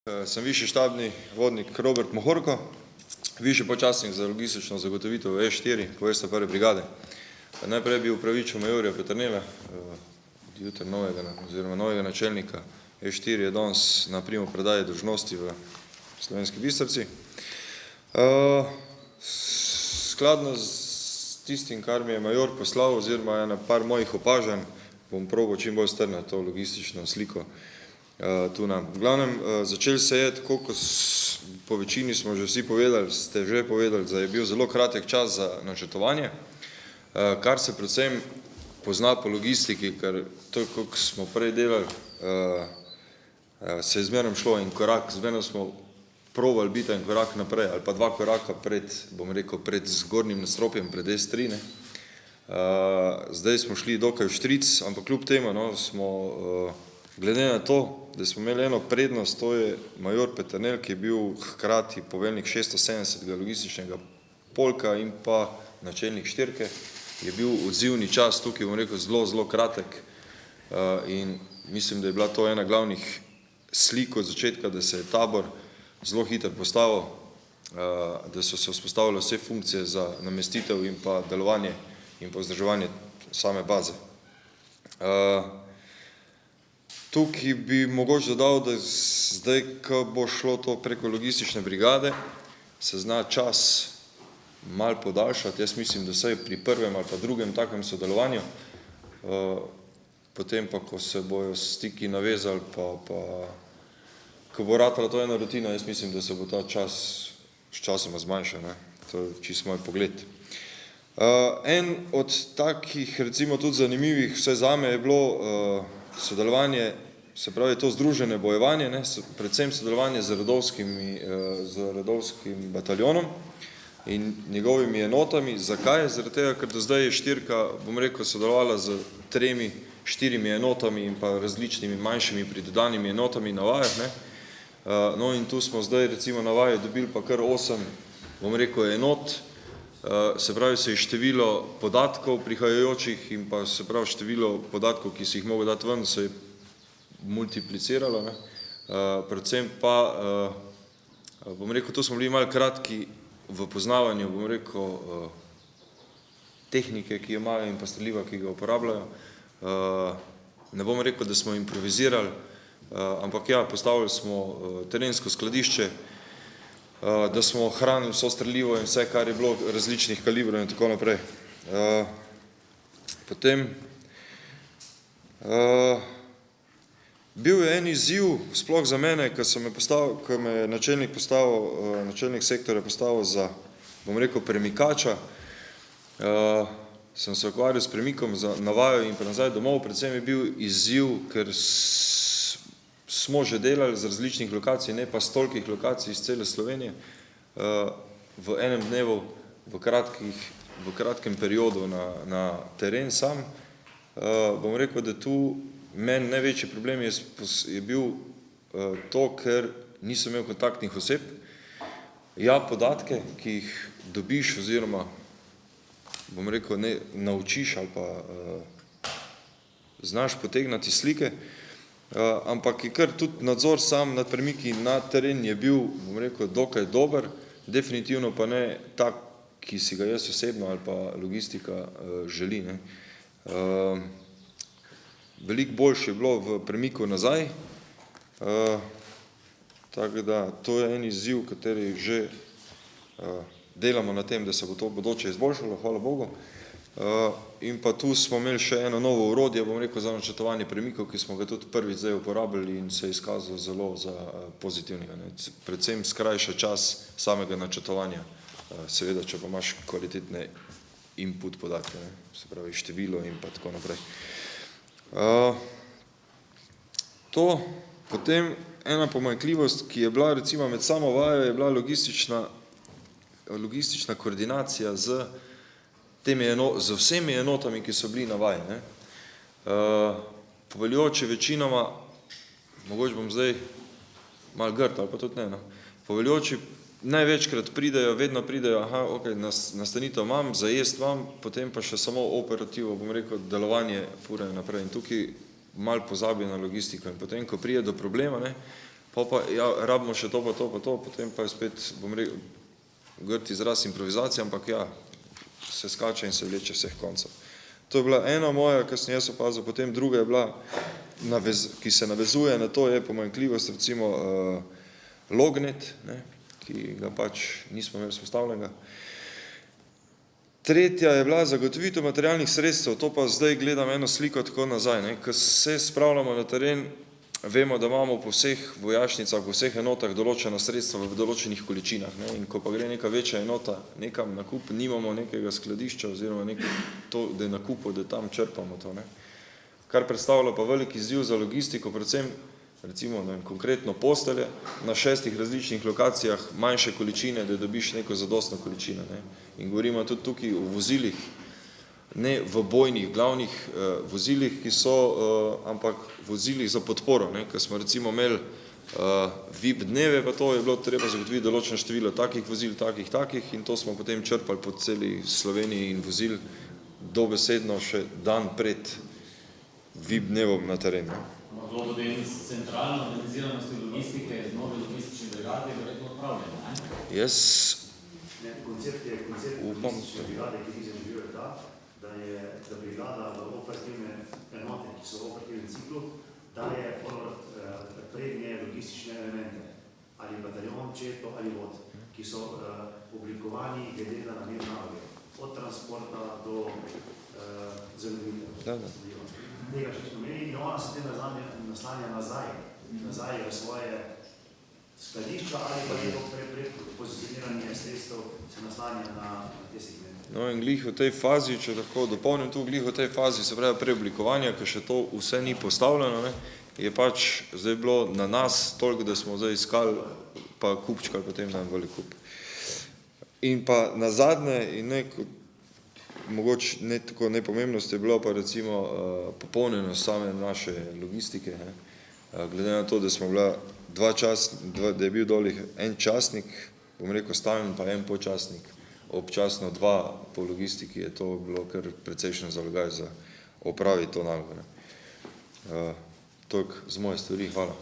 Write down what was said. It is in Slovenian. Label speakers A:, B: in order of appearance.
A: Sem višji štabni vodnik Robert Mohorko, višji počasnik za logistično zagotovitev E4, povesta prve brigade. Najprej bi upravičil majorja Peternela, jutri novega načelnika E4 je danes na primopredaji dolžnosti v Slovenski Bistrici. Skladno s tistim, kar mi je major poslal, oziroma ena par mojih opažanj, bom probal čim bolj strniti to logistično sliko tu nam. V glavnem, začeli se je, tako kot po večini smo že vsi povedali, ste že povedali, da je bil zelo kratek čas za načrtovanje, kar se predvsem pozna po logistiki, ker to, koliko smo prej delali, se je zmerno šlo en korak, zmerno smo probali biti en korak naprej, ali pa dva koraka pred, bom rekel, pred zgornjim nastropjem, pred S3, ne. Zdaj smo šli dokaj v štric, ampak kljub temu, no, smo, glede na to, da smo imeli eno prednost, to je major Peternel, ki je bil hkrati poveljnik 670. logističnega polka in pa načelnik štirke, je bil odzivni čas tukaj, bom rekel, zelo kratek in mislim, da je bila to ena glavnih slik od začetka, da se je tabor zelo hitro postavil, da so se vzpostavile vse funkcije za namestitev in pa delovanje in pa vzdrževanje same baze. Tukaj bi mogoče dodal, da zdaj, ko bo šlo to preko logistične brigade, se zna čas malo podaljšati, jaz mislim, da vsaj pri prvem ali pa drugem takem sodelovanju, potem pa, ko se bojo stiki navezali, ko bo ratala to ena rutina, jaz mislim, da se bo ta čas s časoma zmanjšal, ne. To je čisto moj pogled. En od takih, recimo tudi zanimivih, vsaj zame je bilo sodelovanje, se pravi to združene bojevanje, ne, predvsem sodelovanje z redovskim bataljonom in njegovimi enotami. Zakaj? Zaradi tega, ker do zdaj je štirka, bom rekel, sodelovala z 3-4 enotami in pa različnimi manjšimi pridodanimi enotami na vajah, ne. No, in tu smo zdaj recimo na vaji dobili pa kar 8, bom rekel, enot, se pravi, se je število podatkov prihajajočih in pa se pravi število podatkov, ki si jih mogel dati ven, se je multipliciralo, ne. Predvsem pa, bom rekel, tu smo bili malo kratki v poznavanju, bom rekel, tehnike, ki jo imajo in pa streliva, ki ga uporabljajo. Ne bom rekel, da smo improvizirali, ampak ja, postavili smo terensko skladišče, da smo hranili vso strelivo in vse, kar je bilo različnih kalibrov in tako naprej. Potem, bil je en izziv, sploh za mene, ko me je načelnik sektorja postavil za, bom rekel, premikača, sem se ukvarjal s premikom na vajo in pa nazaj domov, predvsem je bil izziv, ker smo že delali z različnih lokacij, ne pa s tolikih lokacij iz cele Slovenije, v enem dnevu, v kratkem periodu na teren sam. Bom rekel, da tu meni največji problem je bil to, ker nisem imel kontaktnih oseb. Ja, podatke, ki jih dobiš oziroma, bom rekel, ne naučiš ali pa znaš potegnati slike, ampak je kar tudi nadzor sam nad premiki na teren je bil, bom rekel, dokaj dober, definitivno pa ne tak, ki si ga jaz osebno ali pa logistika želi, ne. Veliko boljše je bilo v premiku nazaj, tako da to je en izziv, kateri že delamo na tem, da se bo to v bodoče izboljšalo, hvala Bogu. In pa tu smo imeli še eno novo orodje, bom rekel, za načrtovanje premikov, ki smo ga tudi prvič zdaj uporabili in se je izkazal zelo za pozitivnega, ne. Predvsem skrajša čas samega načrtovanja, seveda, če pa imaš kvalitetne input podatke, ne, se pravi število in pa tako naprej. To, potem ena pomanjkljivost, ki je bila recimo med samo vajo, je bila logistična koordinacija z vsemi enotami, ki so bili na vaji, ne. Poveljujoči večinoma, mogoče bom zdaj malo grd ali pa tudi ne, no, poveljujoči največkrat vedno pridejo, aha, okej, nastanitev imam, zajest imam, potem pa še samo operativo, bom rekel, delovanje furajo naprej in tukaj malo pozabi na logistiko in potem, ko pride do problema, ne, pa ja, rabimo še to, pa to, pa to, potem pa je spet, bom rekel, grd izraz improvizacija, ampak ja, se skače in se vleče vseh koncev. To je bila ena moja, kar sem jaz opazil, potem druga je bila, ki se navezuje na to, je pomanjkljivost, recimo lognet, ne, ki ga pač nismo imeli vzpostavljenega. Tretja je bila zagotovitev materialnih sredstev, to pa zdaj gledam eno sliko tako nazaj, ne, ko se spravljamo na teren, vemo, da imamo po vseh vojašnicah, po vseh enotah določena sredstva v določenih količinah, ne, in ko pa gre neka večja enota nekam na kup, nimamo nekega skladišča oziroma to, da je na kupu, da tam črpamo to, ne. Kar predstavlja pa velik izziv za logistiko, predvsem recimo konkretno postelje na 6 različnih lokacijah, manjše količine, da dobiš neko zadostno količino, ne. In govorimo tudi tukaj o vozilih, ne v bojnih glavnih vozilih, ki so, ampak vozilih za podporo, ne, ker smo recimo imeli VIP dneve, pa to je bilo treba zagotoviti določeno število takih vozil, takih in to smo potem črpali po celi Sloveniji in vozil dobesedno še dan pred VIP dnevom na terenu.
B: Glede centralno organiziranosti logistike, nove logistične brigade, verjetno odpravljeno, ne?
A: Jaz
C: koncept logistične brigade, ki bi zanimivo je ta, da brigada v operativne enote, ki so v operativnem ciklu, daje prednje logistične elemente, ali bataljon, četo ali vod, ki so oblikovani glede na namen naloge, od transporta do zelenitev. Tega še smo imeli in ona se tem naslanja nazaj v svoje skladišča ali pa je to pozicioniranje sredstev se naslanja na te segmente.
A: No in glih v tej fazi, če lahko dopolnim tu, glih v tej fazi se pravi preoblikovanja, ker še to vse ni postavljeno, ne, je pač zdaj bilo na nas toliko, da smo zdaj iskali pa kupčkali potem na velik kup. In pa nazadnje in mogoče ne tako nepomembnost je bilo pa recimo popolnjenost same naše logistike, ne. Glede na to, da smo bila da je bil dolih en častnik, bom rekel stalen, pa en počastnik, občasno 2 po logistiki, je to bilo kar precejšen zalogaj za opraviti to nalogo, ne. Toliko z moje stvari, hvala.